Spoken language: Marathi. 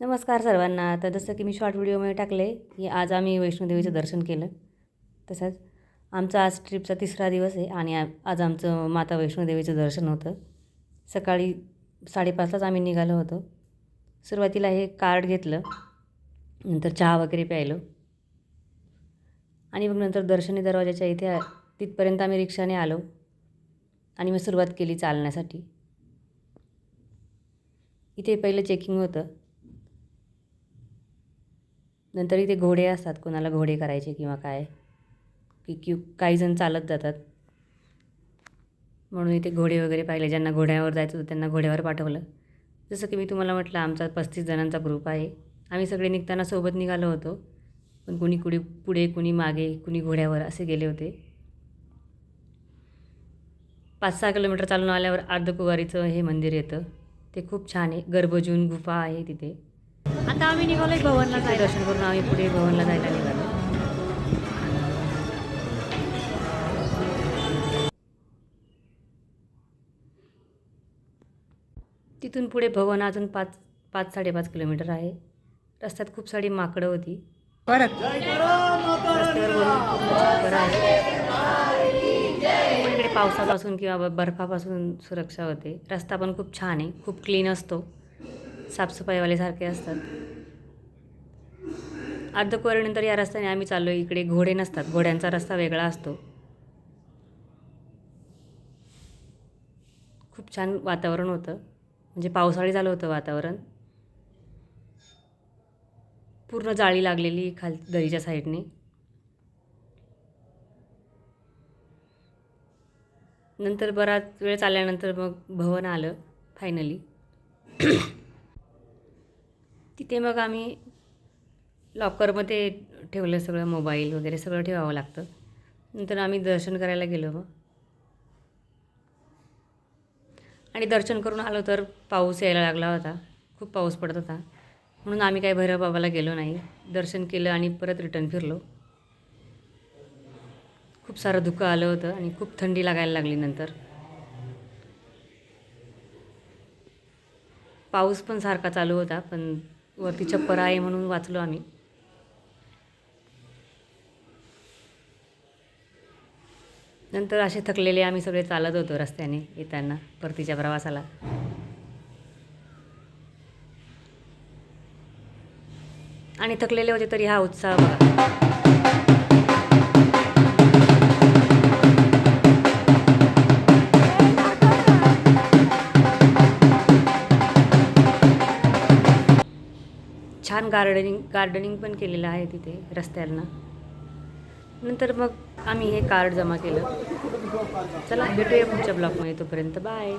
नमस्कार सर्वांना. तर जसं की मी शॉर्ट व्हिडिओमध्ये टाकले की आज आम्ही वैष्णोदेवीचं दर्शन केलं. तसंच आमचा आज ट्रिपचा तिसरा दिवस आहे आणि आज आमचं माता वैष्णोदेवीचं दर्शन होतं. सकाळी 5:30लाच आम्ही निघालो होतो. सुरुवातीला हे कार्ड घेतलं, नंतर चहा वगैरे प्यायलो आणि मग नंतर दर्शनी दरवाजाच्या इथे तिथपर्यंत आम्ही रिक्षाने आलो आणि मग सुरुवात केली चालण्यासाठी. इथे पहिलं चेकिंग होतं. नंतर इथे घोडे असतात, कोणाला घोडे करायचे किंवा काय की काही जण चालत जातात, म्हणून इथे घोडे वगैरे पाहिले. ज्यांना घोड्यावर जायचं होतं त्यांना घोड्यावर पाठवलं. जसं की मी तुम्हाला म्हटलं, आमचा 35 जणांचा ग्रुप आहे. आम्ही सगळे निघताना सोबत निघालो होतो, पण कुणी पुढे, कुणी मागे, कुणी घोड्यावर असे गेले होते. 5-6 किलोमीटर चालून आल्यावर अर्धकुंवारीचं हे मंदिर येतं. ते खूप छान आहे. गर्भजून गुफा आहे तिथे. आता आम्ही निघालोय भवनला जायला. दर्शन करून आम्ही पुढे भवनला जायला निघालो. तिथून पुढे भवन अजून 5-5.5 किलोमीटर आहे. रस्त्यात खूप सारी माकडं होती. इकडे पावसापासून किंवा बर्फापासून सुरक्षा होते. रस्ता पण खूप छान आहे, खूप क्लीन असतो, साफसफाईवाले सारखे असतात. अर्धकुंवारीनंतर या रस्त्याने आम्ही चाललो. इकडे घोडे नसतात, घोड्यांचा रस्ता वेगळा असतो. खूप छान वातावरण होतं, म्हणजे पावसाळी झालं होतं वातावरण. पूर्ण जाळी लागलेली दरीच्या साईडने. नंतर बराच वेळ चालल्यानंतर मग भवन आलं फायनली. तिथे मग आम्ही लॉकरमध्ये ठेवलं सगळं, मोबाईल वगैरे सगळं ठेवावं लागतं. नंतर आम्ही दर्शन करायला गेलो मग. आणि दर्शन करून आलो तर पाऊस यायला लागला होता, खूप पाऊस पडत होता, म्हणून आम्ही काही भैरवबाबाला गेलो नाही. दर्शन केलं आणि परत रिटर्न फिरलो. खूप सारं धुकं आलं होतं आणि खूप थंडी लागायला लागली. नंतर पाऊस पण सारखा चालू होता, पण वरती छप्पर आहे म्हणून वाचलो आम्ही. नंतर असे थकलेले आम्ही सगळे चालत होतो रस्त्याने येताना परतीच्या प्रवासाला. आणि थकलेले होते तरी हा उत्साह बघा. छान गार्डनिंग पण केलेलं आहे तिथे रस्त्यांना. नंतर मग आम्ही हे कार्ड जमा केलं. चला भेटूया पुढच्या ब्लॉगमध्ये. तोपर्यंत बाय.